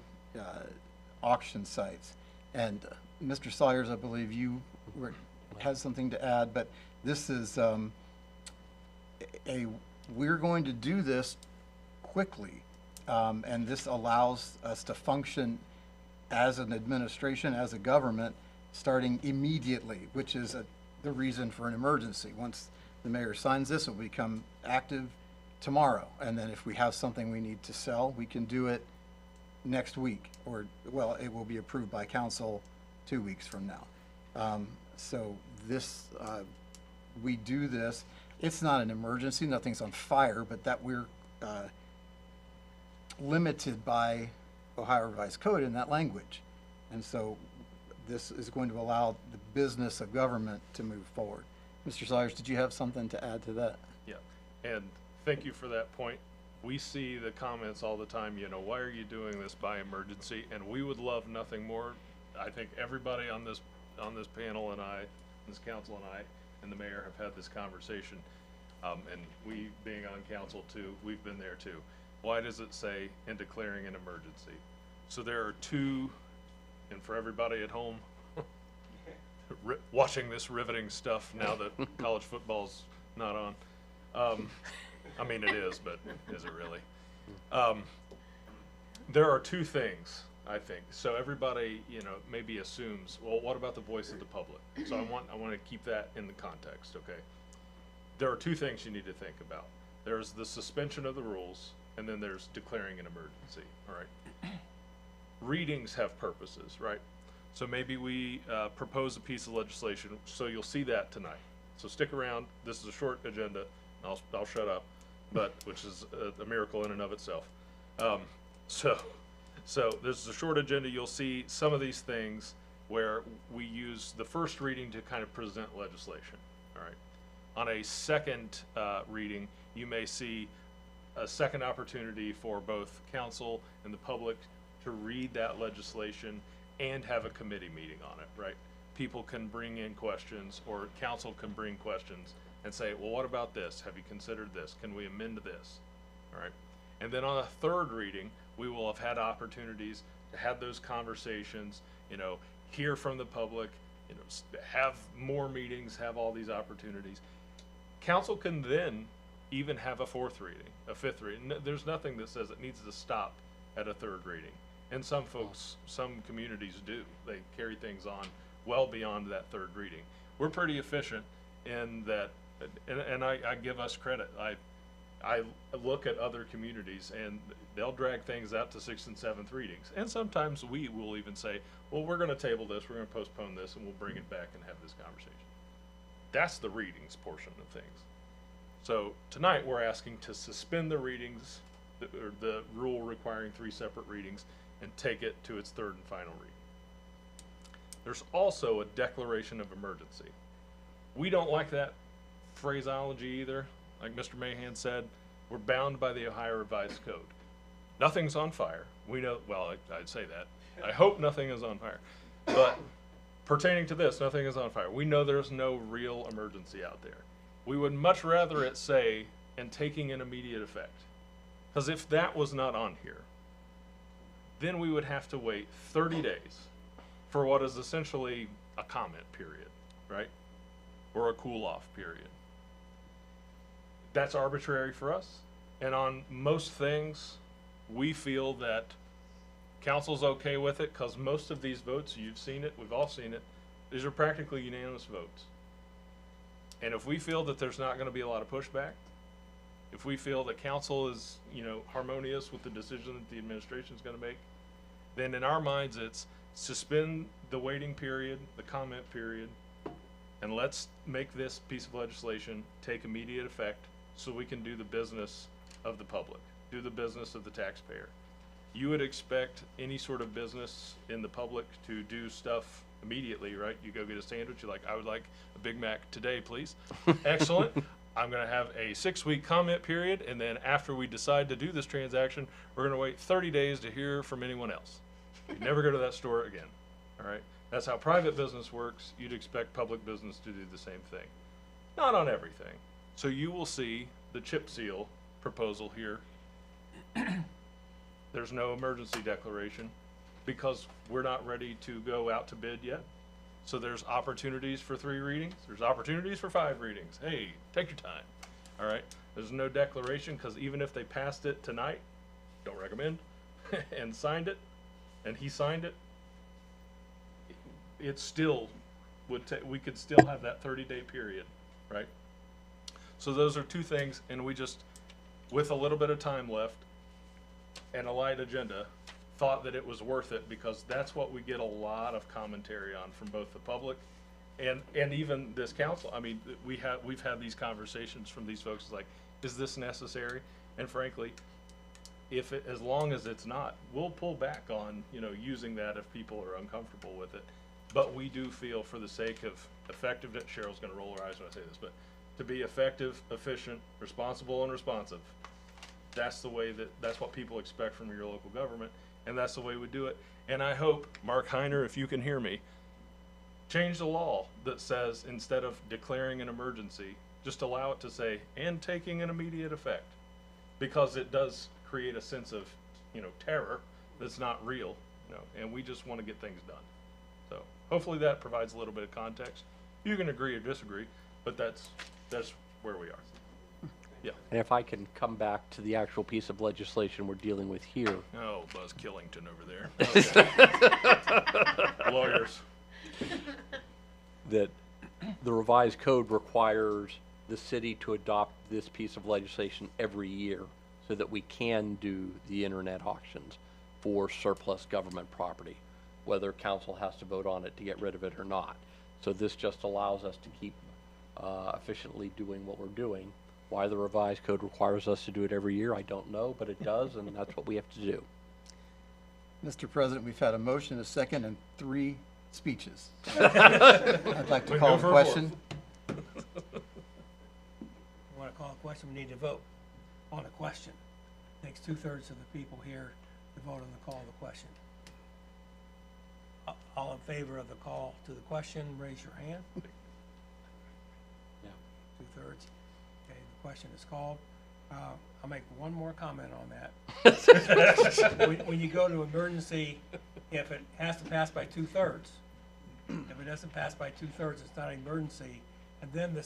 auction sites. And Mr. Sayers, I believe you had something to add, but this is we're going to do this quickly, and this allows us to function as an administration, as a government, starting immediately, which is the reason for an emergency. Once the mayor signs this, it will become active tomorrow. And then if we have something we need to sell, we can do it next week, or, well, it will be approved by council 2 weeks from now. So this, we do this. It's not an emergency, nothing's on fire, but that we're limited by Ohio Revised Code in that language. And so this is going to allow the business of government to move forward. Mr. Sayers, did you have something to add to that? Yeah, and thank you for that point. We see the comments all the time, why are you doing this by emergency? And we would love nothing more. I think everybody on this panel and this council and I, and the mayor have had this conversation. And we being on council too, we've been there too. Why does it say in declaring an emergency? So there are two, and for everybody at home watching this riveting stuff now that college football's not on. I mean, it is, but is it really? There are two things, I think. So everybody, maybe assumes, well, what about the voice of the public? So I want to keep that in the context, okay? There are two things you need to think about. There's the suspension of the rules, and then there's declaring an emergency, all right? Readings have purposes, right? So maybe we propose a piece of legislation, so you'll see that tonight. So stick around. This is a short agenda. I'll shut up, which is a miracle in and of itself. So this is a short agenda. You'll see some of these things where we use the first reading to kind of present legislation, all right? On a second reading, you may see a second opportunity for both council and the public to read that legislation and have a committee meeting on it, right? People can bring in questions, or council can bring questions and say, well, what about this? Have you considered this? Can we amend this? All right. And then on a third reading, we will have had opportunities to have those conversations, hear from the public, have more meetings, have all these opportunities. Council can then even have a fourth reading, a fifth reading. There's nothing that says it needs to stop at a third reading. And some folks, some communities do. They carry things on well beyond that third reading. We're pretty efficient in that, and I give us credit. I look at other communities and they'll drag things out to 6th and 7th readings. And sometimes we will even say, well, we're gonna table this, we're gonna postpone this, and we'll bring it back and have this conversation. That's the readings portion of things. So tonight we're asking to suspend the readings, or the rule requiring 3 separate readings, and take it to its third and final reading. There's also a declaration of emergency. We don't like that phraseology either. Like Mr. Mahan said, we're bound by the Ohio Revised Code. Nothing's on fire. We know, well, I'd say that. I hope nothing is on fire. But pertaining to this, nothing is on fire. We know there's no real emergency out there. We would much rather it say, and taking an immediate effect. Because if that was not on here, then we would have to wait 30 days for what is essentially a comment period, right? Or a cool-off period. That's arbitrary for us. And on most things, we feel that council's okay with it, because most of these votes, you've seen it, we've all seen it, these are practically unanimous votes. And if we feel that there's not gonna be a lot of pushback, if we feel that council is, harmonious with the decision that the administration's gonna make, then in our minds, it's suspend the waiting period, the comment period, and let's make this piece of legislation take immediate effect so we can do the business of the public, do the business of the taxpayer. You would expect any sort of business in the public to do stuff immediately, right? You go get a sandwich, you're like, I would like a Big Mac today, please. Excellent. I'm gonna have a 6-week comment period, and then after we decide to do this transaction, we're gonna wait 30 days to hear from anyone else. You never go to that store again, all right? That's how private business works. You'd expect public business to do the same thing. Not on everything. So you will see the chip seal proposal here. There's no emergency declaration because we're not ready to go out to bid yet. So there's opportunities for 3 readings. There's opportunities for 5 readings. Hey, take your time. All right. There's no declaration because even if they passed it tonight, don't recommend, and signed it, and he signed it, it still would take, we could still have that 30-day period, right? So those are 2 things, and we just, with a little bit of time left and a light agenda, thought that it was worth it because that's what we get a lot of commentary on from both the public and even this council. I mean, we've had these conversations from these folks like, is this necessary? And frankly, as long as it's not, we'll pull back on, using that if people are uncomfortable with it. But we do feel for the sake of effectiveness, Cheryl's gonna roll her eyes when I say this, but to be effective, efficient, responsible, and responsive, that's what people expect from your local government, and that's the way we do it. And I hope, Mark Heiner, if you can hear me, change the law that says instead of declaring an emergency, just allow it to say, and taking an immediate effect. Because it does create a sense of, terror that's not real, and we just want to get things done. So hopefully that provides a little bit of context. You can agree or disagree, but that's where we are. Yeah. And if I can come back to the actual piece of legislation we're dealing with here. Oh, Buzz Killington over there. Okay. Lawyers. That the revised code requires the city to adopt this piece of legislation every year so that we can do the internet auctions for surplus government property, whether council has to vote on it to get rid of it or not. So this just allows us to keep efficiently doing what we're doing. Why the revised code requires us to do it every year, I don't know, but it does, and that's what we have to do. Mr. President, we've had a motion, a second, and 3 speeches. I'd like to call the question. You want to call a question, we need to vote on a question. Takes 2/3 of the people here to vote on the call of the question. All in favor of the call to the question, raise your hand. Yeah. 2/3. Okay, the question is called. I'll make one more comment on that. When you go to emergency, if it has to pass by 2/3, if it doesn't pass by 2/3, it's not an emergency. And then the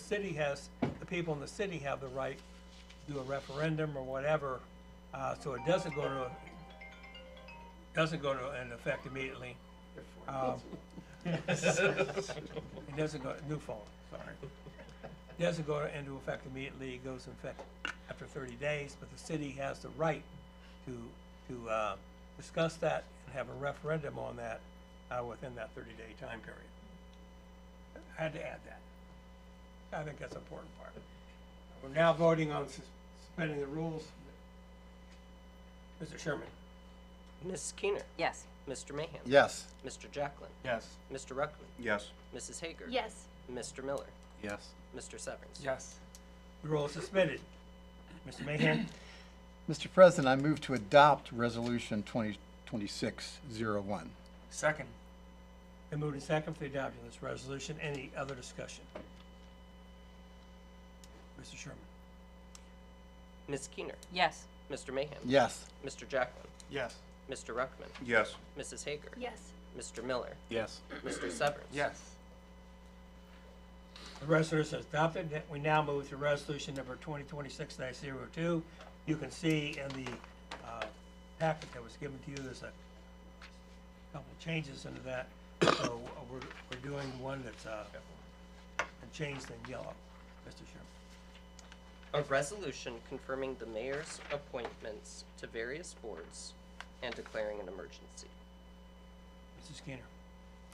people in the city have the right to do a referendum or whatever, so it doesn't go to an effect immediately. It doesn't go, new phone, sorry. It doesn't go into effect immediately, it goes into effect after 30 days, but the city has the right to discuss that and have a referendum on that within that 30-day time period. I had to add that. I think that's an important part. We're now voting on suspending the rules. Mr. Sherman? Mrs. Keener. Yes. Mr. Mahan. Yes. Mr. Jacklin. Yes. Mr. Ruckman. Yes. Mrs. Hager. Yes. Mr. Miller. Yes. Mr. Severns. Yes. The rule is suspended. Mr. Mahan? Mr. President, I move to adopt Resolution 2026-01. Second. Been moved and second for the adoption of this resolution. Any other discussion? Mr. Sherman? Ms. Keener, Yes. Mr. Mahan, Yes. Mr. Jacklin, Yes. Mr. Ruckman, Yes. Mrs. Hager, Yes. Mr. Miller, Yes. Mr. Severance. Yes. The resolution is adopted. We now move to resolution number 2026-02. You can see in the packet that was given to you, there's a couple of changes into that. So we're doing one that's changed in yellow, Mr. Sherman. A resolution confirming the mayor's appointments to various boards and declaring an emergency. Mrs. Keener.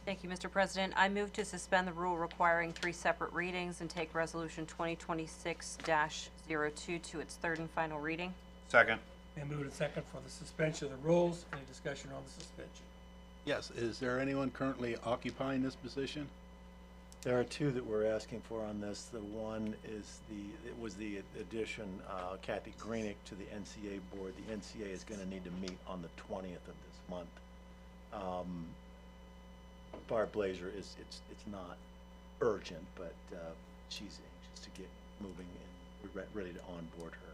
Thank you, Mr. President. I move to suspend the rule requiring 3 separate readings and take Resolution 2026-02 to its third and final reading. Second. And move to second for the suspension of the rules. Any discussion on the suspension? Yes, is there anyone currently occupying this position? There are two that we're asking for on this. The one is it was the addition, Kathy Greenick to the NCA board. The NCA is gonna need to meet on the 20th of this month. Barb Blazer it's not urgent, but, she's anxious to get moving and we're ready to onboard her.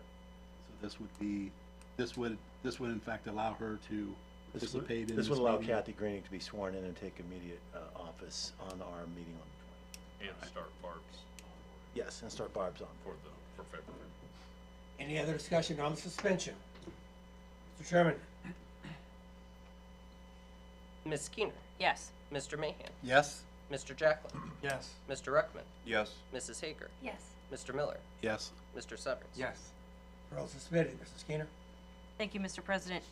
So this would in fact allow her to participate in this This would allow meeting? Kathy Greenick to be sworn in and take immediate, office on our meeting on the 20th. And start Barb's Yes, and start Barb's on. for February. Any other discussion on the suspension? Mr. Sherman? Ms. Keener, Yes. Mr. Mahan, Yes. Mr. Jacklin, Yes. Mr. Ruckman, Yes. Mrs. Hager, Yes. Mr. Miller, Yes. Mr. Severance. Yes. Rule suspended. Mrs. Keener? Thank you, Mr. President.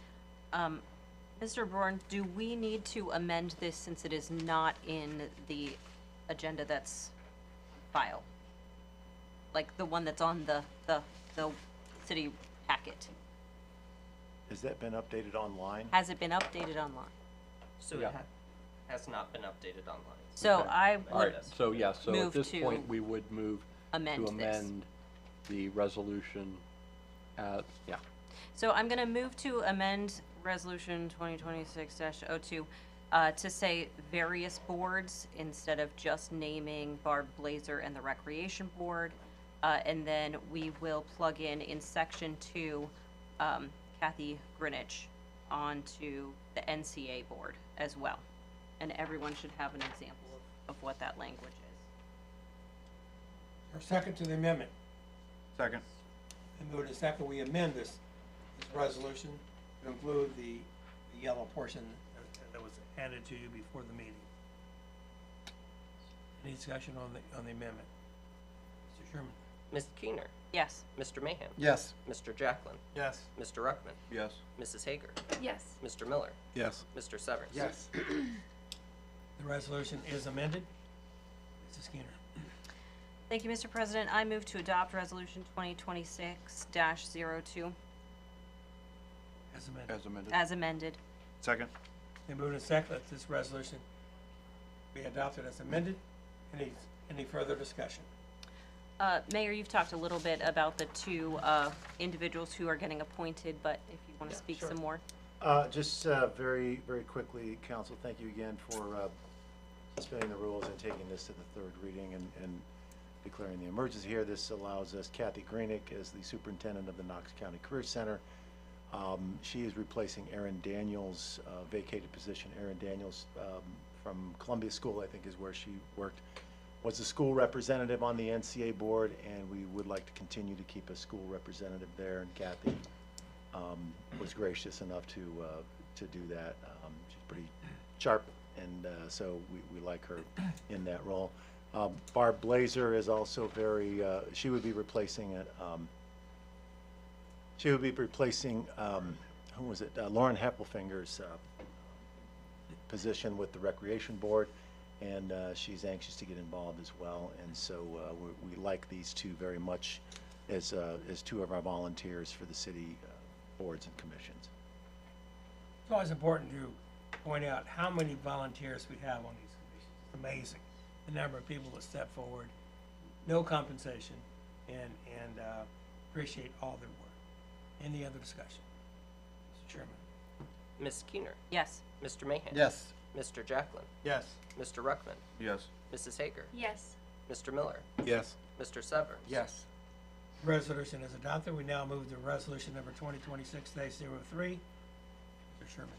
Mr. Bourne, do we need to amend this since it is not in the agenda that's filed? Like the one that's on the city packet? Has that been updated online? Has it been updated online? So Yeah. it has not been updated online. So Okay. I All right, would so yes, so at move this to point, we would move amend to this. amend the resolution, yeah. So I'm gonna move to amend Resolution 2026-02 to say various boards instead of just naming Barb Blazer and the Recreation Board. And then we will plug in Section 2, Kathy Greenwich onto the NCA board as well. And everyone should have an example of what that language is. Or second to the amendment? Second. And move to second, we amend this resolution to include the yellow portion that was handed to you before the meeting. Any discussion on the amendment? Mr. Sherman? Ms. Keener, Yes. Mr. Mahan, Yes. Mr. Jacklin, Yes. Mr. Ruckman, Yes. Mrs. Hager, Yes. Mr. Miller, Yes. Mr. Severance. Yes. The resolution is amended. Mrs. Keener? Thank you, Mr. President. I move to adopt Resolution 2026-02 As amended. As amended. as amended. Second. They move to second that this resolution be adopted as amended. Any further discussion? Mayor, you've talked a little bit about the two individuals who are getting appointed, but if you want to speak some more. Just very, very quickly, council, thank you again for suspending the rules and taking this to the third reading and declaring the emergency here. This allows us Kathy Greenick as the superintendent of the Knox County Career Center. She is replacing Erin Daniels' vacated position. Erin Daniels from Columbia School, I think is where she worked, was a school representative on the NCA board, and we would like to continue to keep a school representative there, and Kathy was gracious enough to do that. She's pretty sharp, and so we like her in that role. Barb Blazer is also very, she would be replacing who was it? Lauren Heppelfinger's position with the Recreation Board, and she's anxious to get involved as well. And so we like these two very much as two of our volunteers for the city boards and commissions. It's always important to point out how many volunteers we have on these commissions. It's amazing, the number of people that step forward, no compensation, and appreciate all their work. Any other discussion? Mr. Chairman? Ms. Keener, Yes. Mr. Mahan, Yes. Mr. Jacklin, Yes. Mr. Ruckman, Yes. Mrs. Hager, Yes. Mr. Miller, Yes. Mr. Severance. Yes. Resolution is adopted. We now move to resolution number 2026-03. Mr. Sherman.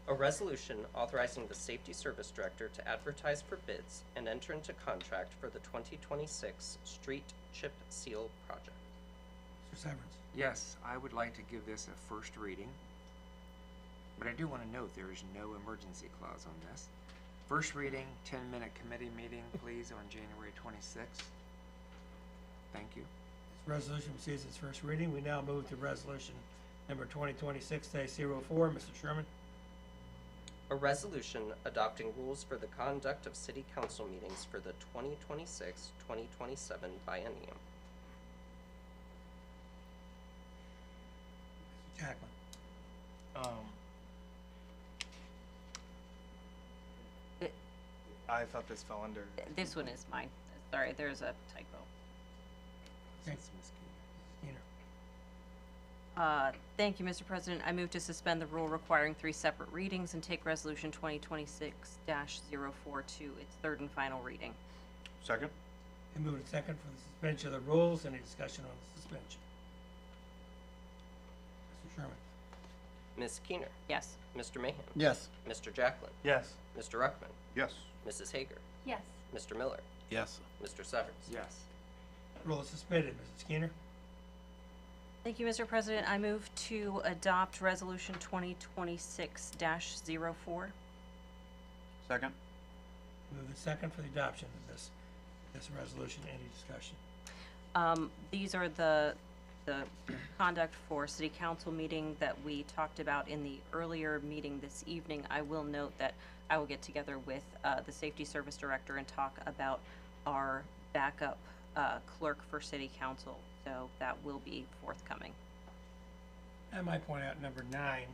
A resolution authorizing the Safety Service Director to advertise for bids and enter into contract for the 2026 Street Chip Seal Project. Mr. Severance. Yes, I would like to give this a first reading, but I do want to note there is no emergency clause on this. First reading, 10-minute committee meeting, please, on January 26th. Thank you. This resolution receives its first reading. We now move to resolution number 2026-04. Mr. Sherman. A resolution adopting rules for the conduct of city council meetings for the 2026-2027 biennium. Mr. Jacklin. I thought this fell under. This one is mine. Sorry, there's a typo. Okay. This is Ms. Keener. Skeeter. Thank you, Mr. President. I move to suspend the rule requiring 3 separate readings and take Resolution 2026-04 to its third and final reading. Second? And move to second for the suspension of the rules. Any discussion on the suspension? Mr. Sherman. Ms. Keener. Yes. Mr. Mahan. Yes. Mr. Jacklin. Yes. Mr. Ruckman. Yes. Mrs. Hager. Yes. Mr. Miller. Yes. Mr. Severance. Yes. Rule is suspended. Mrs. Skeeter. Thank you, Mr. President. I move to adopt Resolution 2026-04. Second? Move the second for the adoption of this resolution. Any discussion? These are the conduct for city council meeting that we talked about in the earlier meeting this evening. I will note that I will get together with the Safety Service Director and talk about our backup clerk for city council. So that will be forthcoming. I might point out number 9,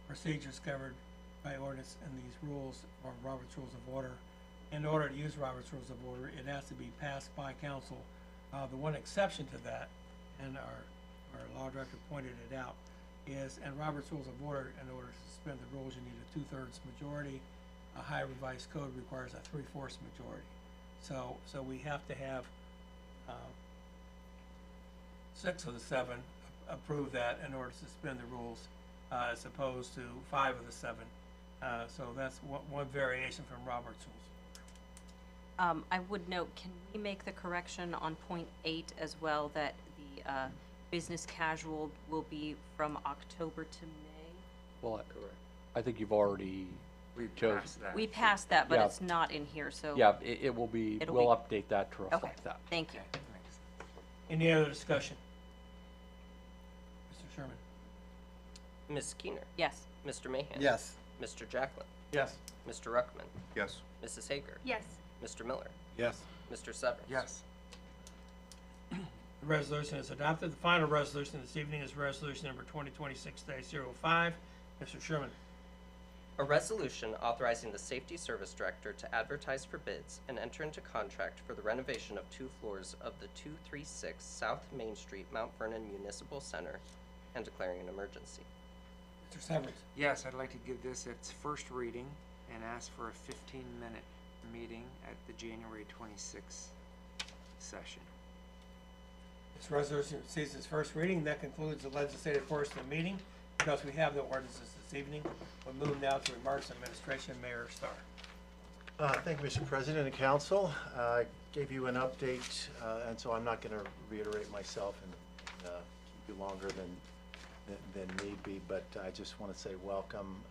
procedures covered by ordinance and these rules or Robert's Rules of Order. In order to use Robert's Rules of Order, it has to be passed by council. The one exception to that, and our law director pointed it out, is in Robert's Rules of Order, in order to suspend the rules, you need a 2/3 majority. A high revised code requires a 3/4 majority. So we have to have 6 of the 7 approve that in order to suspend the rules, as opposed to 5 of the 7. So that's one variation from Robert's Rules. I would note, can we make the correction on point 8 as well, that the business casual will be from October to May? Well, I think you've already We chosen. passed that. We passed that, but Yeah. it's not in here, so. Yeah, it will be, It'll we'll be- update that to Okay, reflect that. thank you. Okay, thanks. Any other discussion? Mr. Sherman? Ms. Keener. Yes. Mr. Mahan. Yes. Mr. Jacklin. Yes. Mr. Ruckman. Yes. Mrs. Hager. Yes. Mr. Miller. Yes. Mr. Severance. Yes. The resolution is adopted. The final resolution this evening is resolution number 2026-05. Mr. Sherman? A resolution authorizing the Safety Service Director to advertise for bids and enter into contract for the renovation of 2 floors of the 236 South Main Street, Mount Vernon Municipal Center, and declaring an emergency. Mr. Severance? Yes, I'd like to give this its first reading and ask for a 15-minute meeting at the January 26th session. This resolution receives its first reading. That concludes the legislative portion of the meeting. Because we have no ordinances this evening, we'll move now to remarks of administration. Mayor Starr. Thank you, Mr. President and Council. I gave you an update, and so I'm not going to reiterate myself and keep you longer than need be, but I just want to say welcome,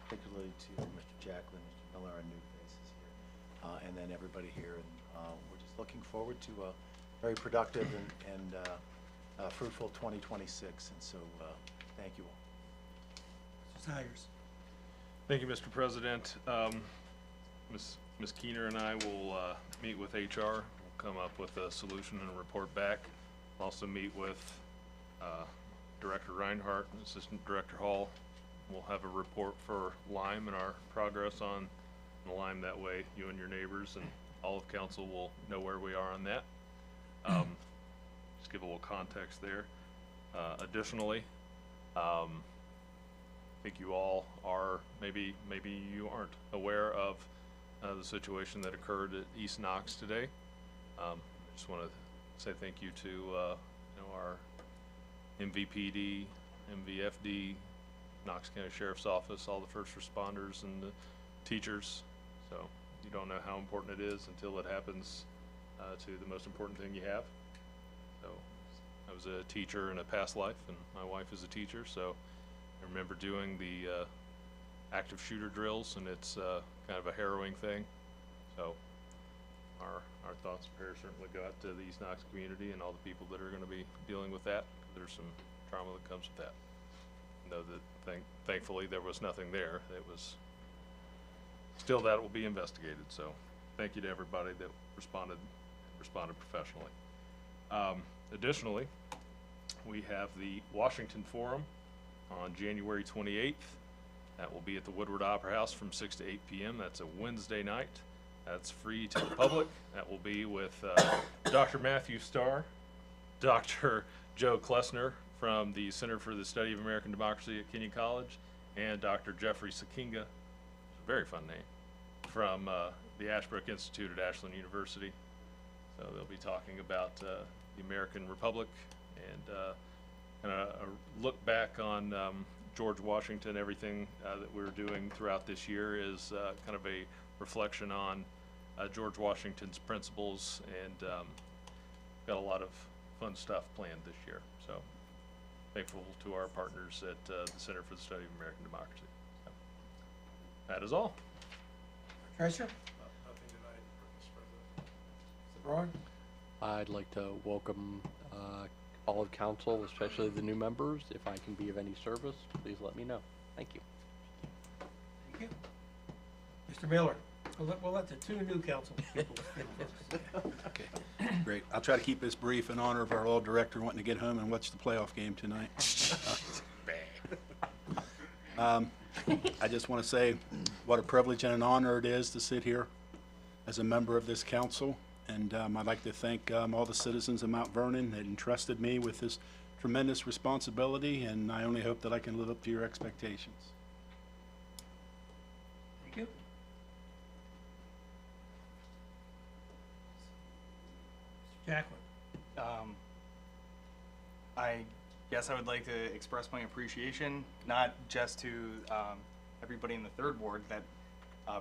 particularly to Mr. Jacklin, Mr. Miller, our new faces here, and then everybody here. And we're just looking forward to a very productive and fruitful 2026, and so thank you all. Mr. Sayers. Thank you, Mr. President. Ms. Keener and I will meet with HR. We'll come up with a solution and a report back. Also meet with Director Reinhardt and Assistant Director Hall. We'll have a report for Lyme and our progress on the Lyme. That way you and your neighbors and all of council will know where we are on that. Just give a little context there. Additionally, I think you all are, maybe you aren't aware of the situation that occurred at East Knox today. I just want to say thank you to, our MVPD, MVFD, Knox County Sheriff's Office, all the first responders and the teachers. So you don't know how important it is until it happens to the most important thing you have. So I was a teacher in a past life, and my wife is a teacher, so I remember doing the active shooter drills, and it's kind of a harrowing thing. So our thoughts and prayers certainly go out to the East Knox community and all the people that are going to be dealing with that. There's some trauma that comes with that. Know that thankfully there was nothing there. It was still, that will be investigated. So thank you to everybody that responded professionally. Additionally, we have the Washington Forum on January 28th. That will be at the Woodward Opera House from 6 to 8 p.m. That's a Wednesday night. That's free to the public. That will be with Dr. Matthew Starr, Dr. Joe Klessner from the Center for the Study of American Democracy at Kenyon College, and Dr. Jeffrey Sakinga, a very fun name, from the Ashbrook Institute at Ashland University. So they'll be talking about the American Republic and kind of a look back on George Washington. Everything that we're doing throughout this year is kind of a reflection on George Washington's principles, and got a lot of fun stuff planned this year. So thankful to our partners at the Center for the Study of American Democracy. So, that is all. Treasurer? Nothing tonight, Mr. President. Mr. Braun? I'd like to welcome all of council, especially the new members. If I can be of any service, please let me know. Thank you. Thank you. Mr. Miller? We'll let the two new council people speak first. Okay, great. I'll try to keep this brief in honor of our old director wanting to get home and watch the playoff game tonight. I just want to say what a privilege and an honor it is to sit here as a member of this council. And I'd like to thank all the citizens of Mount Vernon that entrusted me with this tremendous responsibility, and I only hope that I can live up to your expectations. Thank you. Mr. Jacqueline? I guess I would like to express my appreciation, not just to everybody in the third ward that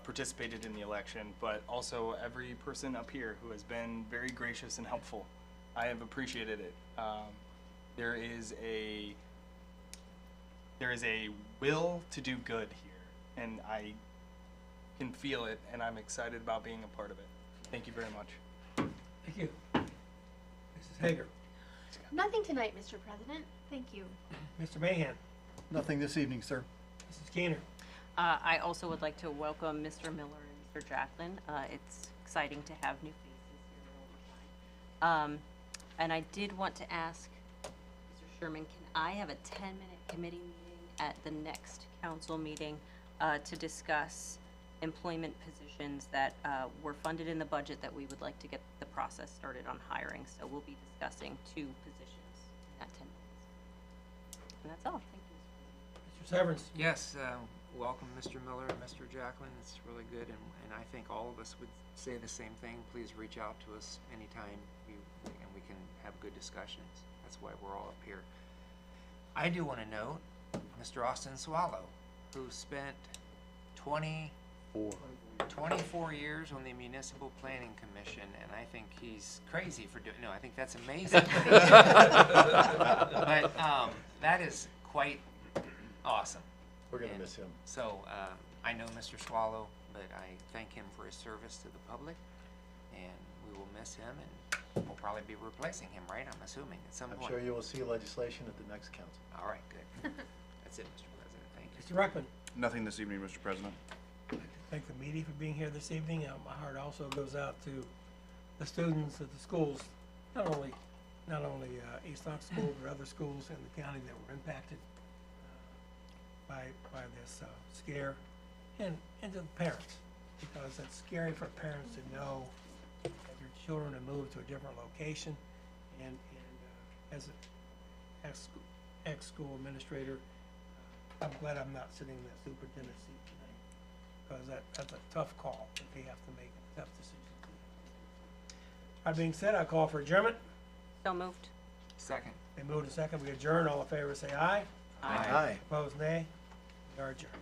participated in the election, but also every person up here who has been very gracious and helpful. I have appreciated it. There is a will to do good here, and I can feel it, and I'm excited about being a part of it. Thank you very much. Thank you. Mrs. Hager? Nothing tonight, Mr. President. Thank you. Mr. Mahan? Nothing this evening, sir. Mrs. Keener? I also would like to welcome Mr. Miller and Mr. Jacqueline. It's exciting to have new faces here all the time. And I did want to ask Mr. Sherman, can I have a 10-minute committee meeting at the next council meeting to discuss employment positions that were funded in the budget that we would like to get the process started on hiring? So we'll be discussing 2 positions in that 10 minutes. And that's all. Thank you, Mr. President. Mr. Severance? Yes, welcome, Mr. Miller and Mr. Jacqueline. It's really good, and I think all of us would say the same thing. Please reach out to us anytime and we can have good discussions. That's why we're all up here. I do want to note Mr. Austin Swallow, who spent 24 years on the Municipal Planning Commission, and I think he's crazy for doing, no, I think that's amazing. But that is quite awesome. We're going to miss him. So I know Mr. Swallow, but I thank him for his service to the public, and we will miss him, and we'll probably be replacing him, right? I'm assuming at some I'm point. sure you will see legislation at the next council. All right, good. That's it, Mr. President. Thank you. Mr. Ruckman? Nothing this evening, Mr. President. Thank the media for being here this evening. My heart also goes out to the students at the schools, not only East Knox School, but other schools in the county that were impacted by this scare, and to the parents, because it's scary for parents to know that your children have moved to a different location, and as an ex-school administrator, I'm glad I'm not sitting in the superintendent's seat tonight, because that's a tough call that they have to make, a tough decision. That being said, I call for adjournment. So moved. Second. They moved to second, we adjourn, all in favor say aye. Aye. Opposed, nay. We are adjourned.